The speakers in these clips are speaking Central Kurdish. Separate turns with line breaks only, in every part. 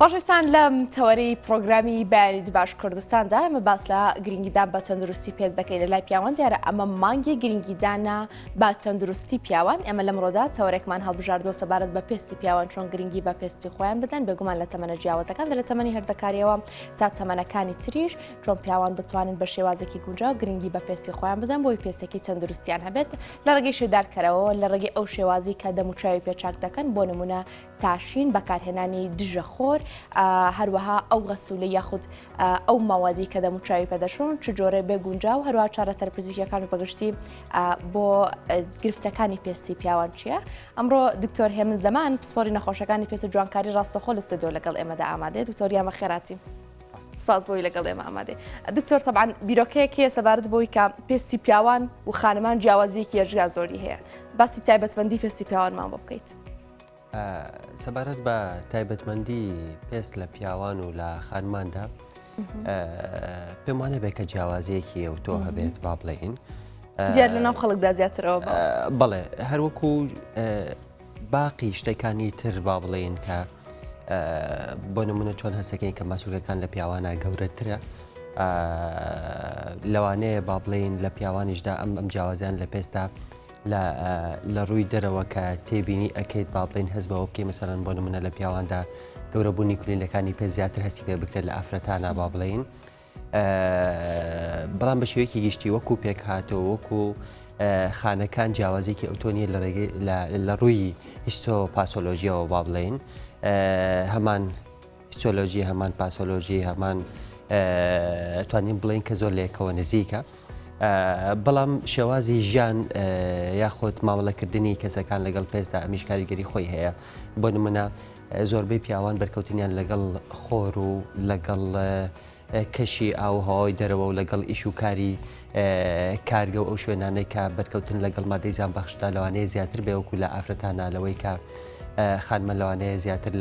باشستان لەم تەوەرەی پرۆگرامی بەیانی باش کوردستاندا ئەمە باس لە گرنگیدان بە تەندروستی پێش دەکەین لە لای پیاوان دیارە ئەمە مانگی گرنگیدانە بە تەندروستی پیاوان ئێمە لەمڕۆدا تەوەرێکمان هەڵبژاردووە سەبارەت بە پێستی پیاوان چۆن گرنگی بە پێستی خۆیان بدەن بێگومان لە تەمەنە جیاوازەکان لە تەمەنی هەرزەکاریەوە تا تەمەنەکانی تریش چۆن پیاوان بتوانن بە شێوازێکی گونجاو گرنگی بە پێستی خۆیان بدەن بۆی پێستێکی تەندروستیان هەبێت لە ڕێگەی شێدارکەرەوە لە ڕێگەی ئەو شێوازی کە دەموچاوی پێچاک دەکەن بۆ نمونە تاشین بەکارهێنانی دژەخۆر هەروەها ئەو غەسوولە یاخود ئەو ماوەدی کە دەموچاوی پێدەشون چ جۆرە بێگونجاو هەروە چارەسەر پزیشکیەکان و بەگشتی بۆ گرفتەکانی پێستی پیاوان چییە؟ ئەمڕۆ دکتۆر هێمن زەمان پسپۆری نەخۆشەکانی پێست و جوانکاری ڕاستەخۆ لە ستۆدیۆ لەگەڵ ئێمەدا ئامادەیە. دکتۆر یامە خێراتی. سپاس بۆی لەگەڵ ئێمە ئامادەی. دکتۆر تەبعاً بیرۆکەیەکیە سەبارەت بۆی کە پێستی پیاوان و خانمان جیاوازیەکی هێرشگا زۆری هەیە. باسی تایبەتمەندی پێستی پیاوانمان بۆ بکەیت.
سەبارەت بە تایبەتمەندی پێست لە پیاوان و لە خانماندا پێم وانە بێ کە جیاوازیەکی ئەو تۆ هەبێت با بڵێین
دیار لە ناو خەڵکدا زیاترەوە
بەڵێ هەروەکو باقی شتەکانی تر با بڵێین کە بۆ نمونە چۆن هەسەکەین کە ماسوولەکان لە پیاوانە گەورەترە لەوانەیە با بڵێین لە پیاوانیشدا ئەم جیاوازیان لە پێستا لە ڕووی دەرەوە کە تێبینی ئەکەیت با بڵێن هەست بەوە بکەی مەسەڵەن بۆ نمونە لە پیاواندا گەورەبوونی کولینەکانی پێ زیاتر هەستی پێ بکرێت لە ئافرەتانە با بڵێین بەڵام بە شێوەیەکی گشتی وەکو پێک هاتەوە وەکو خانەکان جیاوازێکی ئۆتۆنیە لە ڕووی هیستۆپاسۆلۆژیەوە با بڵێین هەمان هیستۆلۆژی هەمان پاسۆلۆژی هەمان توانین بڵێن کە زۆر لێکەوە نزیکە بەڵام شێوازی ژیان یاخۆت مامەڵەکردنی کەسەکان لەگەڵ پێستا ئەمیش کاریگەری خۆی هەیە بۆ نمونە زۆربەی پیاوان بەرکەوتنیان لەگەڵ خۆر و لەگەڵ کەشی ئاوهەوای دەرەوە و لەگەڵ ئیش و کاری کارگە و ئەو شوێنانەی کە بەرکەوتن لەگەڵ مادەی زیانبەخشدا لەوانەیە زیاتر بێوەکو لە ئافرەتانە لەوەی کە خانمە لەوانەیە زیاتر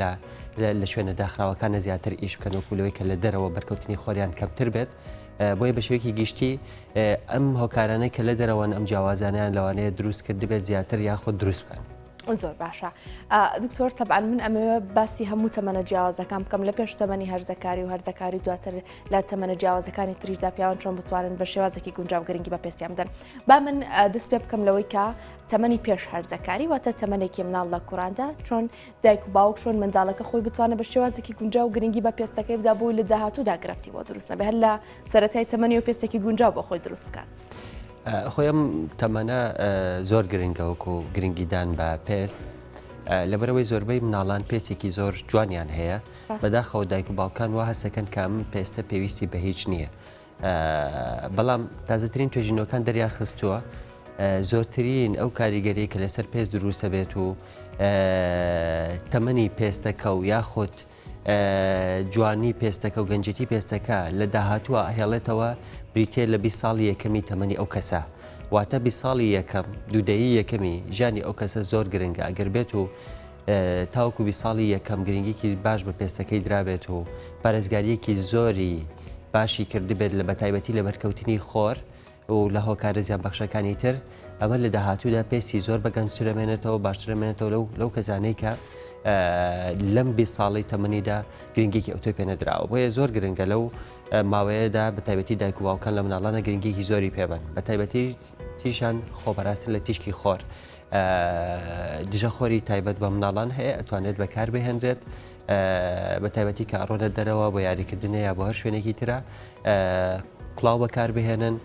لە شوێنە داخراوەکانە زیاتر ئیش بکەن وەکو لەوەی کە لە دەرەوە بەرکەوتنی خۆریان کەمتر بێت بۆیە بە شێوەیەکی گشتی ئەم هۆکارانەی کە لە دەرەوەن ئەم جیاوازانیان لەوانەیە دروست کرد بێت زیاتر یاخۆ دروست بکەن.
زۆر باشە. دکتۆر تەبعاً من ئەمەوێ باسی هەموو تەمەنە جیاوازەکان بکەم لە پێش تەمەنی هەرزەکاری و هەرزەکاری دواتر لە تەمەنە جیاوازەکانی تریشدا پیاوان چۆن بتوانن بە شێوازێکی گونجاو گرنگی بە پێستیان بدەن. با من دەست پێ بکەم لەوەی کە تەمەنی پێش هەرزەکاری واتە تەمەنێکی مناڵ لە کوڕاندا چۆن دایک و باوک چۆن منداڵەکە خۆی بتوانە بە شێوازێکی گونجاو گرنگی بە پێستەکەی بدا بۆی لە داهاتوودا گرفتی بۆ دروست نەبێت هەر لە سەرەتای تەمەنی و پێستێکی گونجاو بۆ خۆی دروست بکات.
خۆیم تەمەنە زۆر گرنگە وەکو گرنگیدان بە پێست لەبەرەوەی زۆربەی مناڵان پێستێکی زۆر جوانیان هەیە بەداخەوە دایک و باوکان وا هەستەکەن کە ئەم پێستە پێویستی بە هیچ نییە بەڵام تازەترین توێژینەوەکان دەریان خستووە زۆرترین ئەو کاریگەری کە لەسەر پێست دروستە بێت و تەمەنی پێستەکە و یاخۆت جوانی پێستەکە و گەنجەتی پێستەکە لە داهاتووە هێڵێتەوە بریتێ لە 20 ساڵی یەکەمی تەمەنی ئەو کەسە واتە 20 ساڵی یەکەم دوودەیی یەکەمی ژانی ئەو کەسە زۆر گرنگە ئەگەر بێت و تاوکو 20 ساڵی یەکەم گرنگێکی باش بە پێستەکەی درابێت و پارێزگاریەکی زۆری باشی کردبێت لە بەتایبەتی لە بەرکەوتنی خۆر و لە هۆکارە زیانبەخشەکانی تر ئەمە لە داهاتوودا پێستی زۆر بەگەنجترەمێنێتەوە باشترەمێنێتەوە لەو کەسانەی کە لەم 20 ساڵی تەمەنیدا گرنگێکی ئەوتۆی پێنەدراوە بۆیە زۆر گرنگە لەو ماوەیەدا بەتایبەتی دایک و باوکان لە مناڵانە گرنگێکی زۆری پێبن بەتایبەتی تیشان خۆبەراستن لە تیشکی خۆر دژەخۆری تایبەت بە مناڵان هەیە ئەتوانێت بەکار بهێنرێت بەتایبەتی کە ئەڕۆنە دەرەوە بۆ یاریکردنە یا بۆ هەر شوێنێکی ترە کڵاو بەکار بهێنن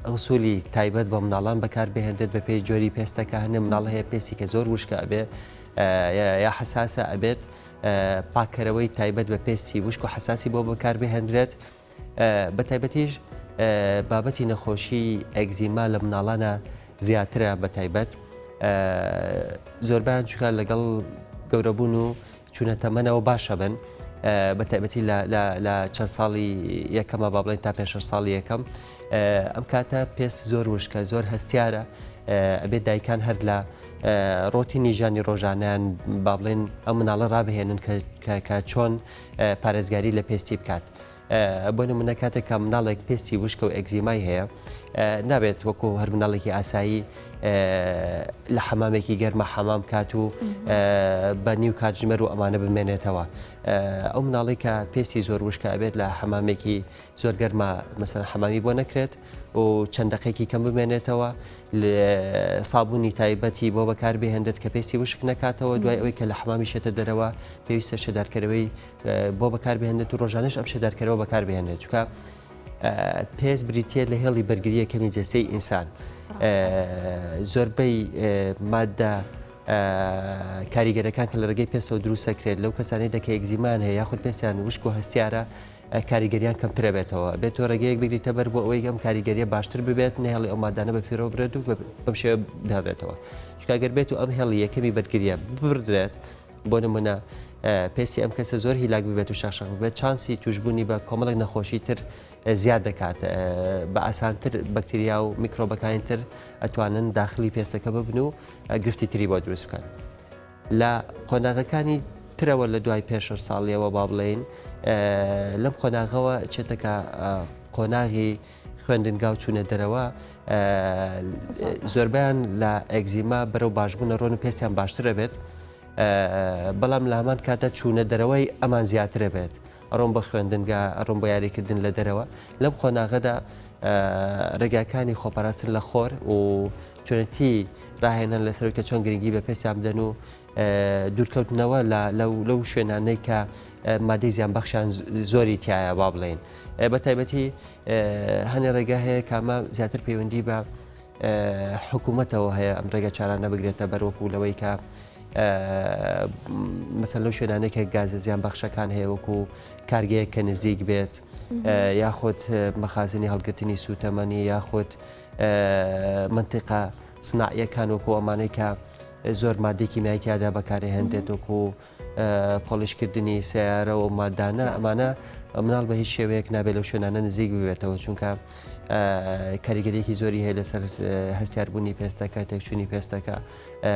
ئەوسولی تایبەت بە مناڵان بەکار بهێنرێت بە پێی جۆری پێستەکە هەنێ مناڵ هەیە پێستی کە زۆر وشکە ئەبێ یا حساسە ئەبێت پاکەرەوەی تایبەت بە پێستی وشک و حساسی بۆ بەکار بهێنرێت بە تایبەتیش بابەتی نەخۆشی ئەگزیما لە مناڵانە زیاترە بە تایبەت زۆربیان چکار لەگەڵ گەورەبوون و چونە تەمەنەوە باشە بن بە تایبەتی لە چەند ساڵی یەکەمە با بڵێن تا 5 ساڵی یەکەم ئەم کاتە پێست زۆر وشکە زۆر هەستیارە ئەبێت دایکان هەر لە ڕۆتینی ژانی ڕۆژانیان با بڵێن ئەم مناڵە ڕابهێنن کە چۆن پارێزگاری لە پێستی بکات بۆ نمونە کاتێک کە مناڵێک پێستی وشکە و ئەگزیمای هەیە نابێت وەکو هەر مناڵێکی ئاسایی لە حەمامێکی گەرمە حەمام کات و بە نیو کاتژمەر و ئەمانە بمێنێتەوە ئەو مناڵی کە پێستی زۆر وشکە ئەبێت لە حەمامێکی زۆر گەرمە مەسەلەن حەمامی بۆ نەکرێت و چەند دقەیەکی کەم بمێنێتەوە سابوونی تایبەتی بۆ بەکاربهێنێت کە پێستی وشک نکاتەوە دوای ئەوەی کە لە حەمامی شێتە دەرەوە پێویستە شەدارکەرەوەی بۆ بەکاربهێنێت و ڕۆژانەش ئەم شەدارکەرەوە بەکاربهێنێت چونکە پێست بریتە لە هێڵی بەرگریە کەمی جەستەی ئینسان زۆربەی مادە کاریگەرەکان کە لە ڕێگەی پێستەوە دروستەکرێت لەو کەسانەی دەکە ئەگزیمان هەیە یاخود پێستیان وشک و هەستیارە کاریگەریان کەمترە بێتەوە بێت تۆ ڕێگەیەک بگریتە بەر بۆ ئەوەی ئەم کاریگەریە باشتر ببێت نهێڵی ئەو مادانە بە فێرەوە برێت و بەم شێوە دابێتەوە چونکە ئەگەر بێت و ئەم هێڵی یەکەمی بەرگریە ببردرێت بۆ نمونە پێستی ئەم کەسە زۆر هیلاک ببێت و شاشەق ببێت چانسی توشببوونی بە کۆمەڵێک نەخۆشی تر زیاد دەکات بە ئاسانتر بەکتریا و میکرۆبەکانی تر ئەتوانن داخلی پێستەکە ببن و گرفتی تری بۆ دروست بکەن لە قۆناغەکانی ترەوە لە دوای پێ 6 ساڵیەوە با بڵێین لەم قۆناغەوە چێتەکە قۆناغی خوێندنگا و چوونە دەرەوە زۆربیان لە ئەگزیما بەرەو باشبوونە ڕۆن و پێستیان باشترە بێت بەڵام لە هەمان کاتە چوونە دەرەوەی ئەمان زیاترە بێت ئەڕۆم بە خوێندنگا ئەڕۆم بە یاریکردن لە دەرەوە لەم قۆناغەدا ڕێگاکانی خۆپاراستن لە خۆر و چۆنەتی ڕاهێنان لەسەر کە چۆن گرنگی بە پێستیان بدەن و دوورکەوتنەوە لەو شوێنانەی کە مادەی زیانبەخشیان زۆری تایە با بڵێن بە تایبەتی هەنێ ڕێگا هەیە کامە زیاتر پەیوەندی بە حکوومەتەوە هەیە ئەم ڕێگە چارانە بگرێتە بەرۆک و لەوەی کە مەسەن لەو شوێنانێکە گازە زیان بەخشەکان هەیە وەکو کارگەیە کە نزیک بێت یاخود مەخازنی هەڵگرتنی سوتەمەنی یاخود منتیقە سناعیەکان وەکو ئەمانەی کە زۆر مادێکی مایتیادا بەکارێ هەندێت وەکو پۆلیشکردنی سیارە و مادانە ئەمانە مناڵ بە هیچ شێوەیەک نابێت لەو شوێنانە نزیک ببێتەوە چونکە کاریگەریەکی زۆری هەیە لەسەر هەستیاربوونی پێستەکە تێکچوونی پێستەکە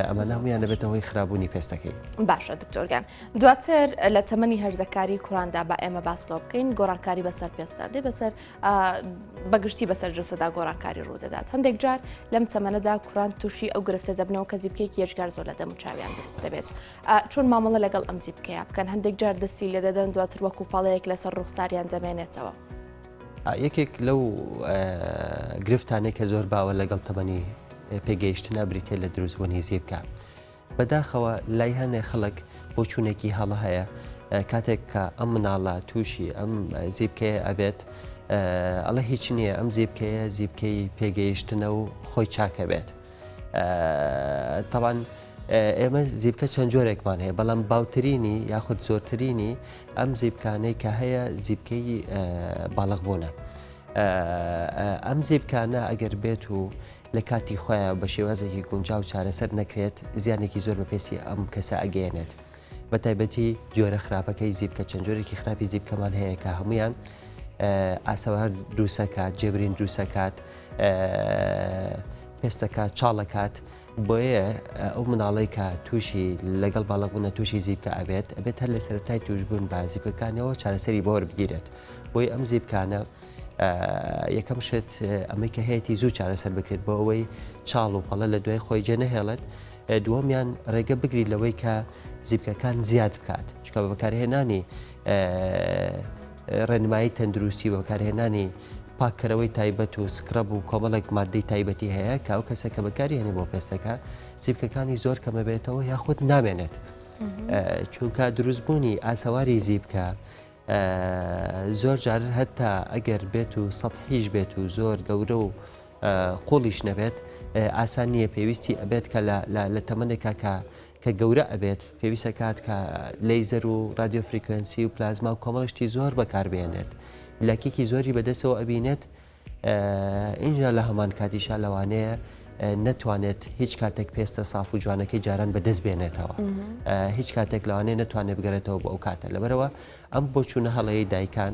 ئەمە نامویان دەبێتە هۆی خراپبوونی پێستەکەی
باشە دکتۆرگان دواتر لە تەمەنی هەرزەکاری کوڕاندا بە ئێمە باسڵەوە بکەین گۆڕانکاری بەسەر پێستا دێ بەسەر بەگشتی بەسەر جسەدا گۆڕانکاری ڕوودەدات هەندێک جار لەم تەمەنەدا کوڕان تووشی ئەو گرفتە دەبنەوە کە زیبکەیەکی یەکجار زۆر لە دەم و چاویان دروست دەبێت چۆن مامەڵە لەگەڵ ئەم زیبکەیە بکەن هەندێک جار دەستی لێ دەدەن دواتر وەکو پاڵەیەک لەسەر ڕوخساریان دەمێنێتەوە
یەکێک لەو گرفتانەی کە زۆر باوە لەگەڵ تەمەنی پێگەیشتنە بریتێ لە دروستبوونی زیبکە بەداخەوە لای هەنێ خەڵک بۆ چوونێکی هەڵە هەیە کاتێک کە ئەم مناڵە تووشی ئەم زیبکەیە ئەبێت ئەڵە هیچ نییە ئەم زیبکەیە زیبکەی پێگەیشتنە و خۆی چاکە بێت تەوان ئێمە زیبکە چەند جۆرێکمان هەیە بەڵام باوترینی یاخود زۆرترینی ئەم زیبکانەی کە هەیە زیبکەی باڵغبوونە ئەم زیبکانە ئەگەر بێت و لە کاتی خۆیان بە شێوازێکی گونجاو چارەسەر نەکرێت زیانێکی زۆر بە پێسی ئەم کەسە ئەگەێنێت بە تایبەتی جۆرە خراپەکەی زیبکە چەند جۆرێکی خراپی زیبکەمان هەیە کە هەمویان ئاسەوار دروسەکات جێبرین دروسەکات پێستەکات چاڵەکات بۆیە ئەو مناڵی کە تووشی لەگەڵ باڵغبوونە تووشی زیبکە ئەبێت هەر لە سەرەتای توشبوون بە زیبەکانەوە چارەسەری بۆ وەربگیرێت بۆی ئەم زیبکانە یەکەم شت ئەمەی کە هەیەی زوو چارەسەر بکرێت بۆ ئەوەی چاڵ و پەڵە لە دوای خۆی جێ نەهێڵێت دووەمیان ڕێگە بگریت لەوەی کە زیبکەکان زیاد بکات چکە بە بەکارهێنانی ڕێنمایی تەندروستی و بەکارهێنانی پاککەرەوەی تایبەت و سکرەب و کۆمەڵێک مادەی تایبەتی هەیە کە ئەو کەسە کە بەکارهێنێ بۆ پێستەکە زیبکەکانی زۆر کەمە بێتەوە یاخود نامێنێت چونکە دروستبوونی ئاسەواری زیبکە زۆر جار هەتا ئەگەر بێت و سەطحیش بێت و زۆر گەورە و قوڵیش نەبێت ئاسان نییە پێویستی ئەبێت کە لە تەمەنێکە کە گەورە ئەبێت پێویستە کات کە لەیزەر و رادیۆفریکوێنسی و پلازما و کۆمەڵشتی زۆر بەکاربێنێت لاکێکی زۆری بەدەستەوە ئەبینێت ئینجا لە هەمان کاتیشا لەوانەیە نەتوانێت هیچ کاتێک پێستە ساف و جوانەکەی جاران بەدەست بێنێتەوە هیچ کاتێک لەوانەیە نەتوانێت بگەرێتەوە بۆ ئەو کاتە لەبەرەوە ئەم بۆ چوونە هەڵەیە دایکان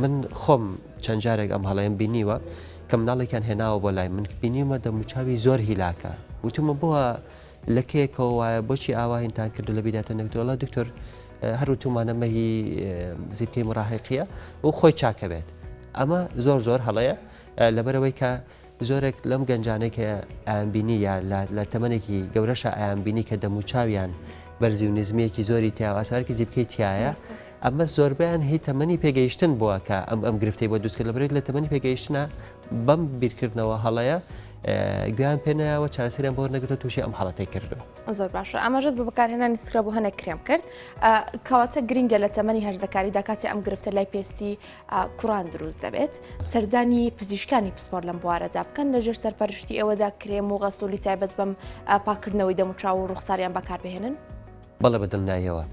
من خۆم چەند جارێک ئەم هەڵەیەم بینیوە کە مناڵێکیان هێناوە بۆ لای من بینیمە دەموچاوی زۆر هیلاکە وتمە بۆە لەکەیەکەوە وایە بۆچی ئاواهینتان کردو لە بیداتە نەکتۆڵە دکتۆر هەروتومانە مەهی زیبکەی مڕاحقیە و خۆی چاکە بێت ئەمە زۆر هەڵەیە لەبەرەوەی کە زۆرێک لەم گەنجانێک کە ئایانبینی یا لە تەمەنێکی گەورەشە ئایانبینی کە دەموچاویان بەرزی و نزمیەکی زۆری تیا ئاسارکی زیبکەی تایە ئەمە زۆربیان هی تەمەنی پێگەیشتن بووە کە ئەم گرفتەی بۆ دروستکرد لەبەرێت لە تەمەنی پێگەیشتنە بەم بیرکردنەوە هەڵەیە گویان پێنایەوە چارەسەریان بۆ نەگرێت تووشی ئەم حاڵەتەی کردو
زۆر باشە ئەمەژت بە بەکارهێنانی سکرە بۆ هەنێک کرێم کرد کەواتە گرنگە لە تەمەنی هەرزەکاریدا کاتی ئەم گرفتە لای پێستی کوڕان دروست دەبێت سەردانی پزیشکانی پسپۆر لەم بوارەدا بکەن لەژێر سەرپەرشتی ئەوەدا کرێم و غەسولی تایبەت بەم پاکردنەوەی دەموچاو و ڕوخساریان بەکاربهێنن
بەڵێ بەدڵنایەوە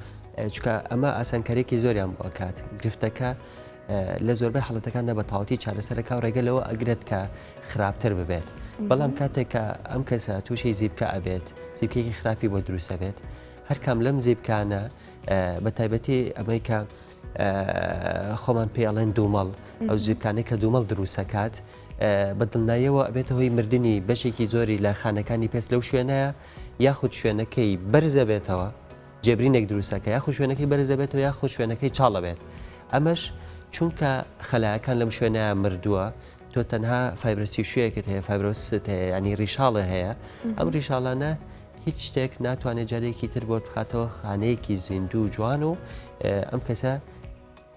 چکە ئەمە ئاسانکاریەکی زۆریان بۆ کات گرفتەکە لە زۆربەی حڵەتەکاندا بە تاوەتی چارەسەرەکە و ڕێگەلەوە ئەگرێت کە خراپتر ببێت بەڵام کاتێک کە ئەم کەسە تووشی زیبکە ئەبێت زیبکێکی خراپی بۆ دروستە بێت هەر کام لەم زیبکانە بە تایبەتی ئەمریکا خۆمان پێڵێن دوومەڵ ئەو زیبکانەی کە دوومەڵ دروستەکات بەدڵنایەوە ئەبێتە هۆی مردنی بەشێکی زۆری لە خانەکانی پێست لەو شوێنەیە یاخود شوێنەکەی بەرزە بێتەوە جێبرینێک دروستەکە یاخود شوێنەکەی بەرزە بێتەوە یاخود شوێنەکەی چاڵە بێت ئەمەش چونکە خەلایەکان لەم شوێنەیە مردووە تۆ تەنها فایبرسی شوەیەکت هەیە فایبرۆست هەیە ینی ڕیشاڵە هەیە ئەم ڕیشاڵانە هیچ شتێک ناتوانێت جارێکی تر بۆ بخاتەوە خانەیەکی زیندوو جوان و ئەم کەسە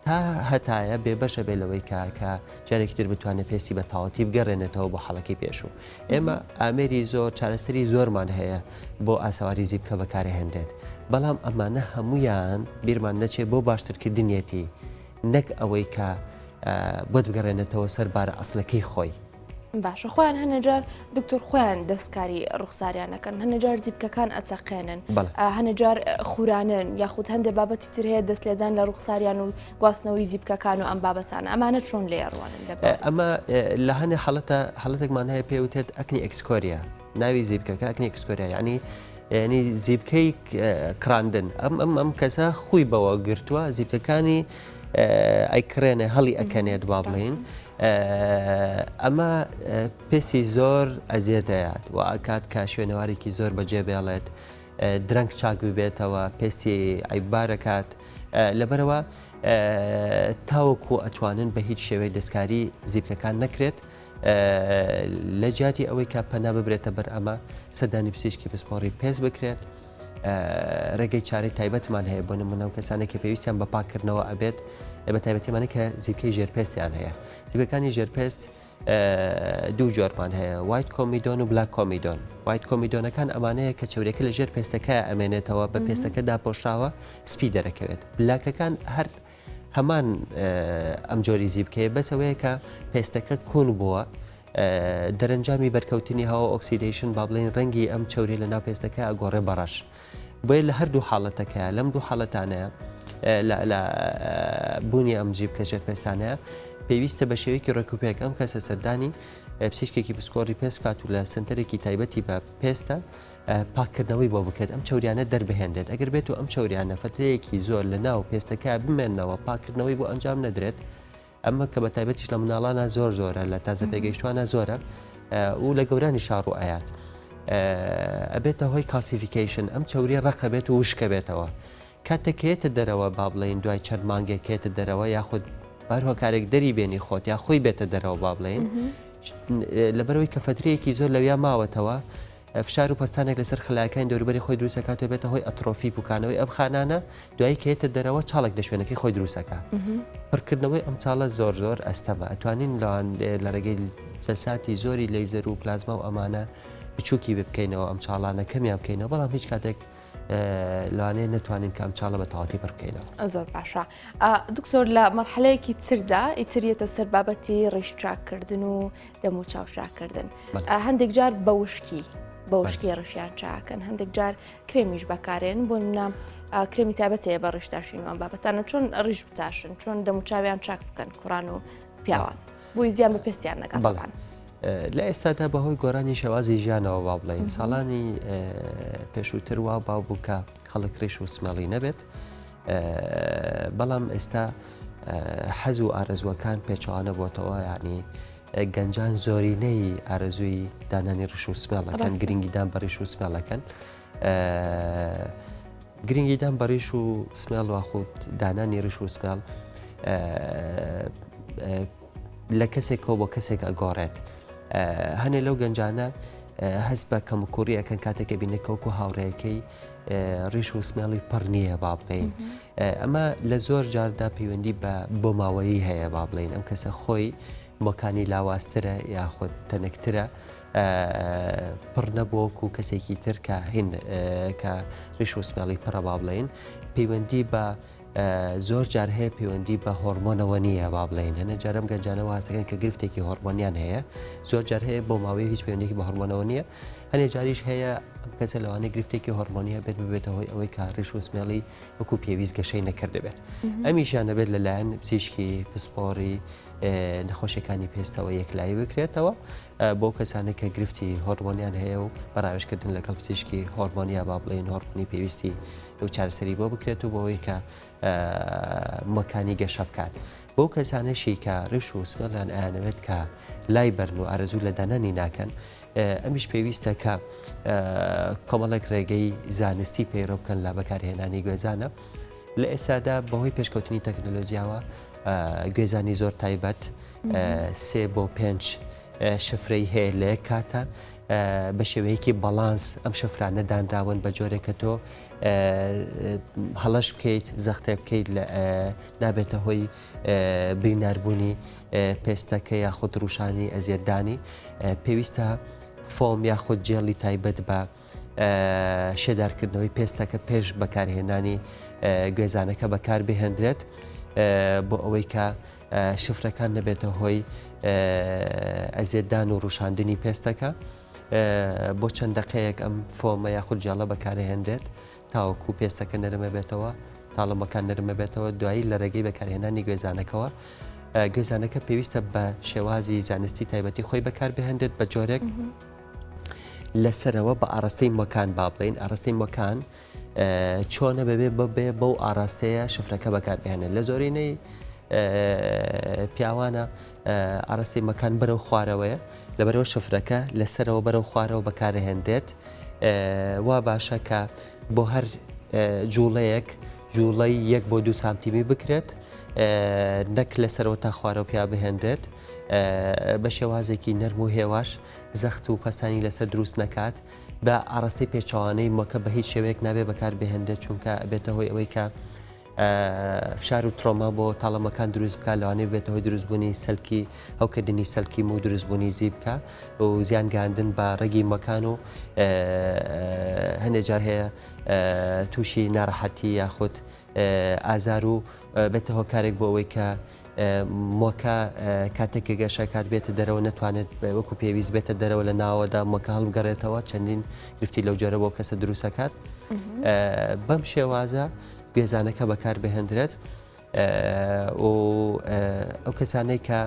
تا هەتایە بێبەشە بێ لەوەی کاکە جارێکی تر بتوانێت پێستی بە تاوەتی بگەڕێنێتەوە بۆ حەڵەکەی پێشوو ئێمە ئامێری زۆر چارەسەری زۆرمان هەیە بۆ ئاسەواری زیبکە بەکارهێنرێت بەڵام ئەمانە هەمویان بیرمان نەچێت بۆ باشترکردنیەتی نەک ئەوەی کە بۆ بگەڕێنێتەوە سەربارە ئەسلەکەی خۆی
باشە خۆیان هەنەجار دکتۆر خۆیان دەستکاری ڕوخساریانەکەن هەنەجار زیبکەکان ئەچەقێنن هەنەجار خورانن یاخود هەندێک بابەتی تر هەیە دەست لێجان لە ڕوخساریان و گواستنەوەی زیبکەکان و ئەم بابەتانە ئەمانە چۆن لێڕوانن
ئەمە لە هەنێ حڵەتێکمان هەیە پێوتێت ئەکنی ئەکسکۆریا ناوی زیبکەکە ئەکنی ئەکسکۆریا ینی زیبکەی کراندن ئەم کەسە خوی بەوە گرتووە زیبکەکانی ئەیکرێنێ هەڵی ئەکەنێت با بڵین ئەمە پێستی زۆر ئەزیێتەیات و ئاکات کە شوێنەوارێکی زۆر بەجێ بێڵێت درەنگ چاک ببێتەوە پێستی ئەیبارەکات لەبەرەوە تاوەکو ئەتوانن بە هیچ شێوەی دەستکاری زیبکەکان نەکرێت لە جیاتی ئەوەی کە پەنا ببرێتە بەر ئەمە سەردانی پزیشکی پسپۆڕی پێس بکرێت ڕێگەی چارەی تایبەتمان هەیە بۆ نمونە و کەسانێکی پێویستیان بە پاکردنەوە ئەبێت بە تایبەتیمانە کە زیبکەی ژێرپێستیان هەیە زیبەکانی ژێرپێست دوو جۆرمان هەیە وایت کۆمیدۆن و بلاک کۆمیدۆن وایت کۆمیدۆنەکان ئەمانەیە کە چەورێکە لە ژێر پێستەکە ئەمێنێتەوە بە پێستەکە داپۆشراوە سپی دەرەکەوێت بلاکەکان هەر هەمان ئەم جۆری زیبکەیە بەسەوەیە کە پێستەکە کۆن بووە دەرەنجامی بەرکەوتنی هەوا ئۆکسیدیشن با بڵین ڕەنگی ئەم چەوری لە ناو پێستەکە ئەگۆڕێ بەڕەش بۆیە لە هەردوو حاڵەتەکە لەم دوو حاڵەتانەیە لە بوونی ئەم جیبکە ژێرپێستانەیە پێویستە بە شێوەیەکی ڕێکوپێک ئەم کەسە سەردانی پزیشکێکی پسپۆڕی پێست کات و لە سنتەرێکی تایبەتی بە پێستە پاکردنەوەی بۆ بکرێت ئەم چەوریانە دەربهێنرێت ئەگەر بێت و ئەم چەوریانە فترەیەکی زۆر لە ناو پێستەکە بمێنەوە پاکردنەوەی بۆ ئەنجام نەدرێت ئەمە کە بە تایبەتیش لە مناڵانە زۆرە لە تازە پێگەیشتوانە زۆرە و لە گەورانی شاڕ و ئايات ئەبێتە هۆی کاسیفیکیشن ئەم چەوری ڕقە بێت و وشکە بێتەوە کاتێکێتە دەرەوە با بڵین دوای چەند مانگێکێتە دەرەوە یاخود بارهۆکارێک دەری بێنی خۆت یا خۆی بێتە دەرەوە با بڵین لەبەرەوەی کە فترەیەکی زۆر لەویا ماوەتەوە فشار و پستانێک لەسەر خلایەکانی دەوروبەری خۆی دروستەکاتەوە بێتە هۆی ئەترۆفی بکانەوەی ئەم خانانە دوایی کێتە دەرەوە چاڵک لە شوێنەکەی خۆی دروستەکە پڕکردنەوەی ئەم چاڵە زۆر ئەستەمە ئەتوانین لە ڕێگەی جەلساتی زۆری لەیزەر و پلازما و ئەمانە بچووکی بکەینەوە ئەم چاڵانە کەمیان بکەینەوە بەڵام هیچ کاتێک لەوانەیە نەتوانین کە ئەم چاڵە بە تەواتی پڕکەینەوە
زۆر باشە دکتۆر لە مەرحەلەیەکی تردا ئیتریەتە سەر بابەتی ڕیش چاکردن و دەم و چاو چاکردن هەندێک جار بە وشکی ڕشیان چاکەن هەندێک جار کرێمیش بەکارێن بۆ نام کرێمی تایبەتەیە بە ڕیشتاشینوان بابەتانە چۆن ڕیش بتاشن چۆن دەم و چاویان چاک بکەن کوڕان و پیاوان بۆی زیان بە پێستیان نەکاتڵان
لە ئێستادا بەهۆی گۆرانی شێوازی ژیانەوە با بڵین ساڵانی پێشووتر وا باو بوو کە خەڵک ڕیش و سمێڵی نەبێت بەڵام ئێستا حەز و ئارەزوەکان پێچەوانە بۆتەوە یعنی گەنجان زۆرینەی ئارەزووی دانانی ڕیش و سمێڵەکەن گرنگیدان بە ڕیش و سمێڵەکەن گرنگیدان بە ڕیش و سمێڵ واخود دانانی ڕیش و سمێڵ لە کەسێکەوە بۆ کەسێک ئەگۆڕێت هەنێ لەو گەنجانە هەست بە کەمکوڕی ئەەکەن کاتێکە بینێکەوەکو هاوڕەیەکەی ڕیش و سمێڵی پڕ نییە با بڵین ئەمە لە زۆر جاردا پەیوەندی بۆ ماوەیی هەیە با بڵین ئەم کەسە خۆی مۆکانی لاوااسترە یاخۆت تەنەکترە پڕ نەبووەکو کەسێکی تر کە هین کە ڕیش و سمێڵی پڕە با بڵین پەیوەندی بە زۆر جار هەیە پەیوەندی بە هۆرمۆنەوە نییە با بڵین هەنە جارم گەنجانەوە هەستەکەن کە گرفتێکی هۆرمۆنیان هەیە زۆر جار هەیە بۆ ماوەی هیچ پەیوەندێکی بە هۆرمۆنەوە نییە هەنێ جاریش هەیە ئەم کەسە لەوانەیە گرفتێکی هۆرمۆنیە بێت ببێتە هۆی ئەوەی کە ڕیش و سمێڵی وەکو پێویست گەشەی نەکردبێت ئەمیشیانە بێت لەلایەن پزیشکی پسپۆڕی نەخۆشیەکانی پێستەوە یەکلایی بکرێتەوە بۆ کەسانێک کە گرفتی هۆرمۆنیان هەیە و بەڕاوێژکردن لەگەڵ پزیشکی هۆرمۆنیا با بڵێن هۆرمۆنی پێویستی و چارەسەری بۆ بکرێت و بۆەوەی کە مەکانی گەشە بکات بۆ کەسانەشی کە ڕیش و سمێڵیان ئایانەوێت کە لای بەرن و ئارەزوو لە دانانی ناکەن ئەمیش پێویستە کە کۆمەڵێک ڕێگەی زانستی پەیڕۆ بکەن لە بەکارهێنانی گوێزانە لە ئێستادا بەهۆی پێشکەوتنی تەکنۆلۆژیاوە گوێزانی زۆر تایبەت 3 بۆ 5 شفرەی هەیە لە کاتە بە شێوەیەکی بەڵانس ئەم شفرانە دانراون بە جۆرێکە تۆ هەڵەش بکەیت زەختێ بکەیت نابێتە هۆی بریناربوونی پێستەکە یاخود ڕوشانی ئەزیێدانی پێویستە فۆم یاخود جێڵی تایبەت بە شێدارکردنەوەی پێستەکە پێش بەکارهێنانی گوێزانەکە بەکار بهێنرێت بۆ ئەوەی کە شفرەکان نەبێتە هۆی ئەزیێدان و ڕوشاندنی پێستەکە بۆ چەند دقەیەک ئەم فۆمە یاخود جاڵە بەکارهێنرێت تاوەکو پێستەکە نەرمە بێتەوە تاڵەمەکان نەرمە بێتەوە دوایی لە ڕێگەی بەکارهێنانی گوێزانەکەەوە گوێزانەکە پێویستە بە شێوازی زانستی تایبەتی خۆی بەکار بهێنرێت بە جۆرێک لەسەرەوە بە ئاراستەی مەکان با بڵین ئاراستەی مەکان چۆنە بەبێ بەو ئاراستەیە شفرەکە بەکاربهێنێت لە زۆرینەی پیاوانە ئاراستەی مەکان بەرەو خوارەوەیە لەبەرەوە شفرەکە لەسەرەوە بەرەو خوارەوە بەکارهێنرێت وا باشە کە بۆ هەر جوڵەیەک جوڵەی 1 بۆ 2 سانتیمی بکرێت نەک لەسەرەوە تا خوارەوە پیا بهێنرێت بە شێوازێکی نەرم و هێواش زەخت و پەستانی لەسەر دروست نەکات بە ئاراستەی پێچەوانەی مەکە بە هیچ شێوەیەک نابێت بەکار بهێنرێت چونکە بێتە هۆی ئەوەی کە فشار و ترۆما بۆ تاڵەمەکان دروست بکە لەوانەیە بێتە هۆی دروستبوونی سەلکی هەوکردنی سەلکی و دروستبوونی زیب بکە و زیانگاندن بە ڕێگی مەکان و هەندێک جار هەیە تووشی ناڕەحەتی یاخود ئازار و بێتە هۆکارێک بۆ ئەوەی کە مۆکە کاتێکە گەشە کات بێتە دەرەوە نەتوانێت وەکو پێویست بێتە دەرەوە لە ناوەدا مۆکە هەڵبگەڕێتەوە چەندین گرفتی لەو جۆرە بۆ کەسە دروستەکات بەم شێوازە گوێزانەکە بەکار بهێنرێت و ئەو کەسانەی کە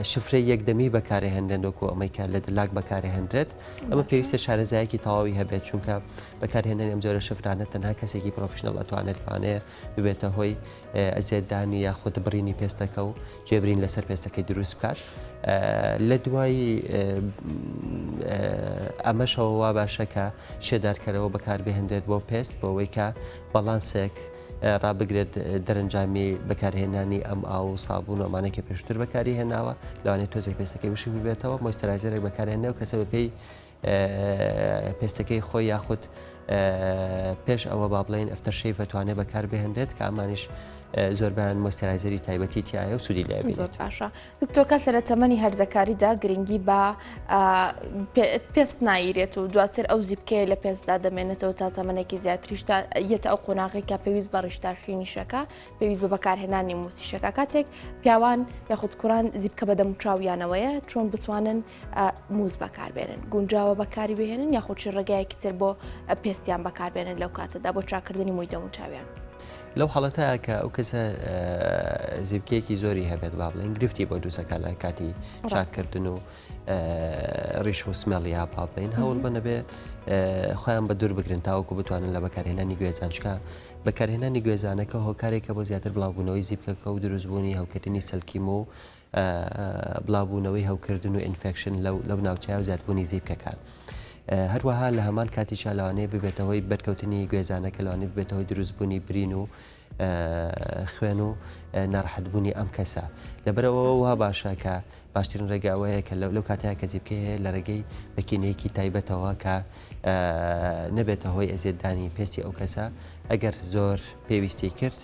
شفرەی یەکدەمی بەکارهێنرێن وەکو ئەمەی کە لە دلاک بەکارهێنرێت ئەمە پێویستە شارەزایەکی تەواوی هەبێت چونکە بەکارهێنانی ئەم جۆرە شفرانە تەنها کەسێکی پرۆفشنەڵ ئەتوانێت لەوانەیە ببێتە هۆی ئەزیێدانی یاخود بڕینی پێستەکە و جێبرین لەسەر پێستەکەی دروست بکات لە دوایی ئەمەشەوە وا باشە کە شێدارکەرەوە بەکاربهێنرێت بۆ پێست بۆ ئەوەی کە بەڵانسێک ڕابگرێت دەرەنجامی بەکارهێنانی ئەم ئاو و سابوون و ئەمانێکی پێشتر بەکاری هێناوە لەوانێت تۆزێک پێستەکەی وشی ببێتەوە مۆیسترایزەرێک بەکارهێنێ و کەسە بەپێی پێستەکەی خۆی یاخود پێش ئەوە با بڵێن ئەفتەر شەیڤ ئەتوانێت بەکاربهێنرێت کە ئەمانیش زۆربیان مۆیسترایزەری تایبەتی تایە و سوودی لێ بێت.
زۆر باشە. دکتۆر کەس لە تەمەنی هەرزەکاریدا گرنگی بە پێست نایرێت و دواتر ئەو زیبکەیە لە پێستدا دەمێنێتەوە تا تەمەنێکی زیاتریشتا یەتە ئەو قۆناغی کە پێویست بە ڕشتاشینیشەکە پێویست بە بەکارهێنانی موسیشەکە کاتێک پیاوان یاخود کوڕان زیبکە بە دەموچاویانەوەیە چۆن بتوانن موز بەکاربێنن گونجاوە بەکاری بهێنن یاخود چ ڕێگایەکی تر بۆ پێستیان بەکاربێنن لەو کاتەدا بۆ چاکردنی مووی دەموچاویان.
لەو حاڵەتەیە کە ئەو کەسە زیبکەیەکی زۆری هەبێت با بڵێن گرفتی بۆ دووسەکە لە کاتی چاکردن و ڕیش و سمێڵی یا با بڵێن هەوڵ بنەبێ خۆیان بە دوور بگرن تاوەکو بتوانن لە بەکارهێنانی گوێزان چکە بەکارهێنانی گوێزانەکە هۆکارێکە بۆ زیاتر بڵاوبوونەوەی زیبکەکە و دروستبوونی هەوکردنی سەلکیم و بڵاوبوونەوەی هەوکردن و ئینفێکشن لەو ناوچەیە و زیادبوونی زیبکەکان. هەروەها لە هەمان کاتیشا لەوانەیە ببێتەوەی بەرکەوتنی گوێزانەکە لەوانێت ببێتەوەی دروستبوونی برین و خوێن و ناڕەحەتبوونی ئەم کەسە لەبەرەوە وا باشە کە باشترین ڕێگاوەیە کە لەو کاتەیە کە زیبکەی هەیە لە ڕێگەی بەکینەیەکی تایبەتەوە کە نەبێتە هۆی ئەزیێتدانی پێستی ئەو کەسە ئەگەر زۆر پێویستی کرد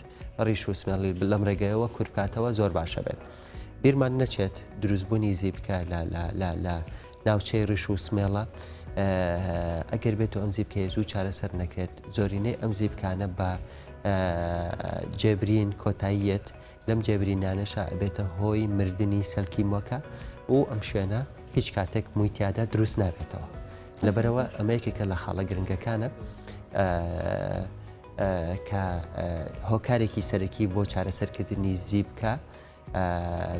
ڕیش و سمێڵی لەم ڕێگەیەوە کوربکاتەوە زۆر باشە بێت بیرمان نەچێت دروستبوونی زیبکە لە ناوچەی ڕیش و سمێڵە ئەگەر بێت و ئەم زیبکەیە زوو چارەسەر نەکرێت زۆرینەی ئەم زیبکانە بە جێبرین کۆتاییەت لەم جێبرینانەشە ئەبێتە هۆی مردنی سەلکی مۆکە و ئەم شوێنە هیچ کاتێک مویتیادا دروست نابێتەوە لەبەرەوە ئەمەیەکێکە لە خاڵە گرنگەکانە کە هۆکارێکی سەرەکی بۆ چارەسەرکردنی زیبکە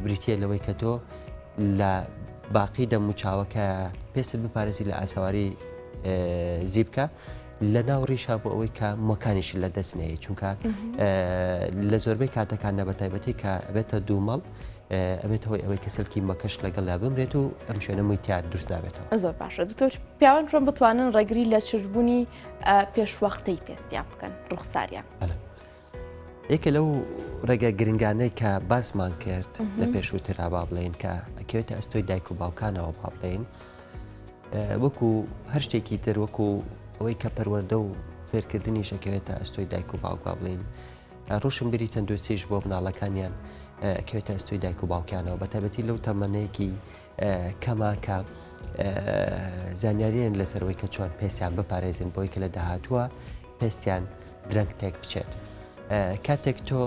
بریتە لەوەی کە تۆ لە باقی دەموچاوەکە پێست بپارێزی لە ئاساواری زیبکە لە ناو ڕیشا بۆ ئەوەی کە مۆکانیش لە دەستنەیە چونکە لە زۆربەی کاتەکان نە بەتایبەتی کە ئەبێتە دوومەڵ ئەبێت هۆی ئەوەی کە سەلکی مەکەش لەگەڵا بمرێت و ئەم شوێنە مویتیار دروست نابێتەوە
زۆر باشە دکتۆر پیاوان چۆن بتوانن ڕێگری لە چربوونی پێشوەختەی پێستیان بکەن ڕوخساریان
یەکە لەو ڕێگە گرنگانەی کە باسمان کرد لە پێشووترا با بڵێن کە ئەکەوێتە ئەستۆی دایک و باوکانەوە با بڵێن وەکو هەر شتێکی تر وەکو ئەوەی کە پەروەردە و فێرکردنی شەکەوێتە ئەستۆی دایک و باوک با بڵێن ڕۆشن بری تەندروستیش بۆ مناڵەکانیان ئەکەوێتە ئەستۆی دایک و باوکانەوە بەتایبەتی لەو تەمەنەیەکی کەما کە زانیاریان لەسەرەوەی کە چۆن پێستیان بپارێزن بۆی کە لە داهاتووە پێستیان درەنگ تێک بچێت کاتێک تۆ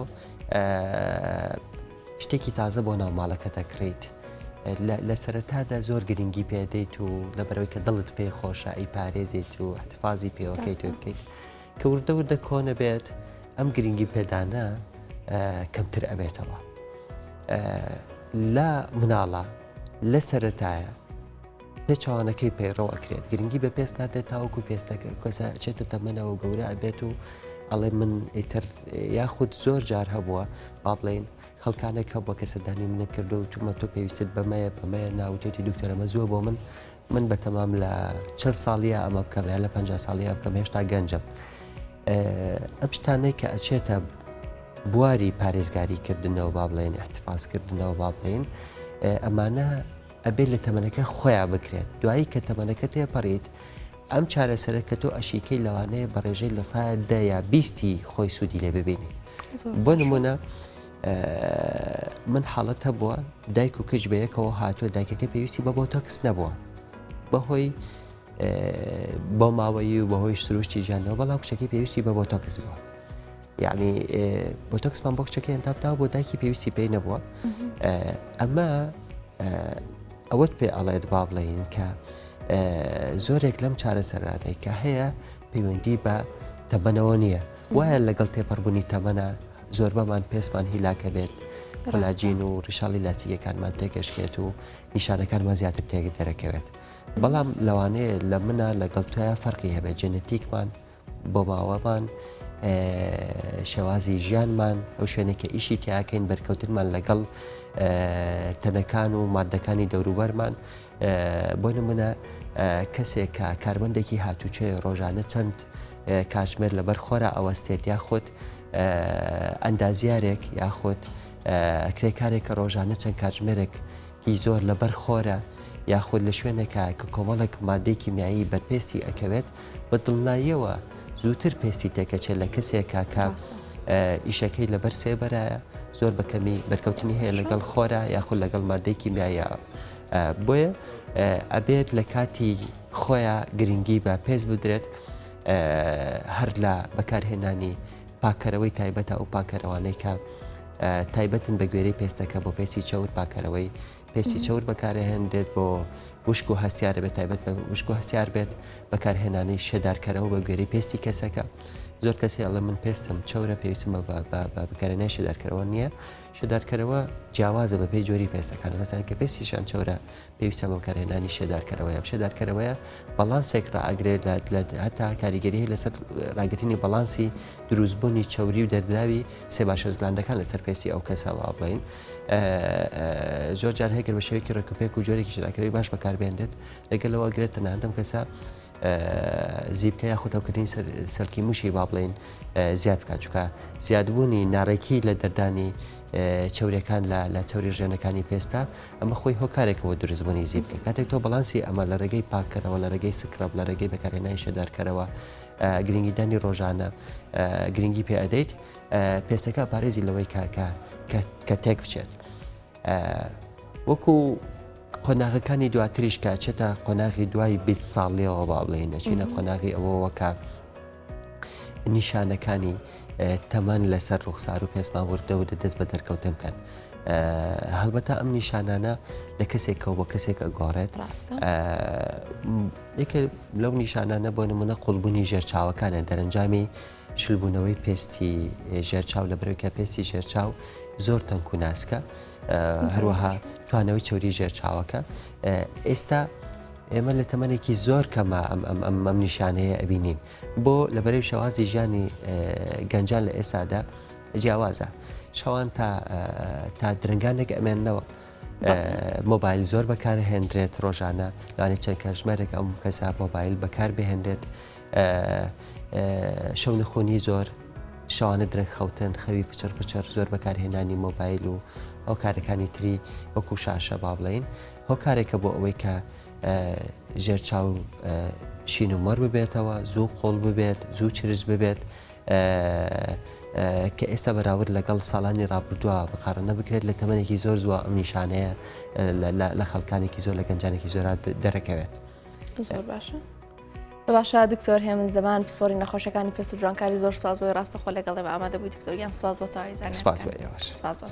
شتێکی تازە بۆ ناو ماڵەکە دەکڕیت لە سەرەتادا زۆر گرنگی پێدەیت و لەبەرەوەی کە دڵت پێی خۆشە ئەی پارێزیت و احتفازی پێوەکەیت و بکەیت کە وردە وردە کۆنە بێت ئەم گرنگی پێدانە کەمتر ئەبێتەوە لە مناڵە لە سەرەتایە پێچوانەکەی پەیڕەو ئەکرێت گرنگی بە پێست نادێت تاوەکو پێستەکە کەسە چێتە تەمەنەوە گەورە ئەبێت و ئەڵێ من ئیتر یاخود زۆر جار هەبووە با بڵێن خەڵکانێک هەبووە کە سەردانی منە کردو و چوومە تۆ پێویستت بەمەیە ناوتێتی دوکتۆرەمە زووە بۆ من بە تەمام لە 40 ساڵیە ئەمە بکەم یا لە 50 ساڵیە بکەم هێشتا گەنجم ئەم شتانەی کە ئەچێتە بواری پارێزگاریکردنەوە با بڵێن احتفازکردنەوە با بڵێن ئەمانە ئەبێت لە تەمەنەکە خۆیان بکرێت دوایی کە تەمەنەکە تێپەڕیت ئەم چارەسەرە کە تۆ ئەشیکەی لەوانەیە بە ڕێژەی لە سایە 10 یا 20 خۆی سوودی لێ ببینی بۆ نمونە من حاڵەت هەبووە دایک و کچ بەیەکەوە هاتووە دایکەکە پێویستی بە بۆتۆکس نەبووە بەهۆی بۆ ماوەیی و بەهۆی سروشتی ژیانەوە بەڵام کچەکەی پێویستی بە بۆتۆکس بووە یعنی بۆتۆکسمان بۆ کچەکەی ئەنتابداوە بۆ دایکی پێویستی پێی نەبووە ئەمە ئەوەت پێ ئەڵێت با بڵێن کە زۆرێک لەم چارەسەرانەی کە هەیە پەیوەندی بە تەمەنەوە نییە وایە لەگەڵ تێپەڕبوونی تەمەنە زۆربەمان پێستمان هیلاکە بێت کۆلاجین و ڕیشاڵی لاستیکەکانمان تێکەشکێت و نیشانەکانمان زیاتر تێک دەرەکەوێت بەڵام لەوانەیە لە منە لەگەڵ توایە فەرقی هەبێت جێنێتیکمان بۆ ماوەمان شێوازی ژیانمان ئەو شوێنێکە ئیشی تیاکەین بەرکەوتنمان لەگەڵ تەنەکان و مادەکانی دەوروبەرمان بۆ نمونە کەسێک کە کاربندێکی هاتوچێ ڕۆژانە چەند کاتژمێر لەبەر خۆرە ئەوەستێت یاخود ئەندازیارێک یاخود کرێکارێک کە ڕۆژانە چەند کاتژمێرێکی زۆر لەبەر خۆرە یاخود لە شوێنێکە کە کۆمەڵێک مادەی کیمیایی بەرپێستی ئەکەوێت بە دڵناییەوە زووتر پێستی تێکەچێت لە کەسێکە کە ئیشەکەی لەبەر سێبەرایە زۆر بەکەمی بەرکەوتنی هەیە لەگەڵ خۆرە یاخود لەگەڵ مادەی کیمیایە بۆیە ئەبێت لە کاتی خۆیان گرنگی بە پێست بدرێت هەر لە بەکارهێنانی پاکەرەوەی تایبەتە ئەو پاکەرەوانەی کە تایبەتن بە گوێرەی پێستەکە بۆ پێستی چەور پاکەرەوەی پێستی چەور بەکارهێنرێت بۆ وشک و هەستیارە بێت تایبەت بە وشک و هەستیار بێت بەکارهێنانی شێدارکەرەوە بە گوێرەی پێستی کەسەکە زۆر کەسی ئەڵێ من پێستم چەورە پێویستم بە بەکارهێنانی شێدارکەرەوە نییە شێدارکەرەوە جیاوازە بە پێی جۆری پێستەکان کەسانی کە پێستیشان چەورە پێویستە بە بەکارهێنانی شێدارکەرەوەیە شێدارکەرەوەیە بەڵانسێک ڕائەگرێت هەتا کاریگەری هەیە لەسەر ڕاگررتنی بەڵانسی دروستبوونی چەوری و دەردراوی سێ باشە زلاندەکان لەسەر پێستی ئەو کەسەوە بڵین زۆر جار هەیەگەر بە شێوەیەکی ڕێکوپێک و جۆرێکی شێدارکەرەوەی باش بەکاربێنرێت لەگەڵەوە ئەگرێت تەنانەت ئەم کەسە زیبکە یا خوتەوکردنی سەرکی موشی با بڵێن زیاد بکات چکە زیادبوونی ناڕێکی لە دەردانی چاوریەکان لە چاوری ژێنەکانی پێستا ئەمە خۆی هۆکارێکەوە دروستبوونی زیبکە کاتێک تۆ بەڵانسی ئەمە لە ڕێگەی پاکەرەوە لە ڕێگەی سکرەب لە ڕێگەی بەکارهێنانی شەدارکەرەوە گرنگیدانی ڕۆژانە گرنگی پێ ئەدەیت پێستەکە پارێزی لەوەی کە تێک بچێت وەکو قۆناغەکانی دواتریش کە چێتە قۆناغی دوای 20 ساڵیەوە با بڵێن نەچینە قۆناغی ئەوەوەکە نیشانەکانی تەمان لەسەر ڕوخسار و پێسماوردەوە دەست بە دەرکەوتن بکەن هەڵبەتە ئەم نیشانانە لە کەسێکەوە بە کەسێک ئەگۆڕێت یەکە لەو نیشانانە بۆ نمونە قوڵبوونی ژێرچاوەکانە دەرەنجامی شلبوونەوەی پێستی ژێرچاو لە بەرەوەی کە پێستی ژێرچاو زۆر تەنک و ناسکە هەروەها توانەوەی چۆری ژێرچاوەکە ئێستا ئێمە لە تەمەنێکی زۆر کەمە ئەم نیشانەیە ئەبینین بۆ لە بەرەوی شەوازی ژیانی گەنجان لە ئێستادا جیاوازە شەوان تا درنگانێک ئەمێننەوە مۆبایل زۆر بەکارهێنرێت ڕۆژانە لەوانێت چەند کاتژمێرێک ئەم کەسا مۆبایل بەکار بهێنرێت شەو نخۆنی زۆر شەوانە درەنگ خەوتن خەوی پچەر زۆر بەکارهێنانی مۆبایل و هۆکارەکانی تری وەکو شاشە با بڵین هۆکارێکە بۆ ئەوەی کە ژێرچاو شین و مەڕ ببێتەوە زوو قۆڵ ببێت زوو چرس ببێت کە ئێستا بەراورد لەگەڵ ساڵانی ڕابردووە بەقارەنە بکرێت لە تەمەنێکی زۆر زووە ئەم نیشانەیە لە خەڵکانێکی زۆر لە گەنجانێکی زۆر دەرەکەوێت
زۆر باشە باشە دکتۆر هێمن زەمان پسپۆری نەخۆشەکانی پێست و جوانکاری زۆر ساز بۆی ڕاستەخۆ لەگەڵ ئێمە ئامادە بووی دکتۆریان سپاس بۆ چاوی زانیاری
سپاس بۆ ئێوەش
سپاس بۆ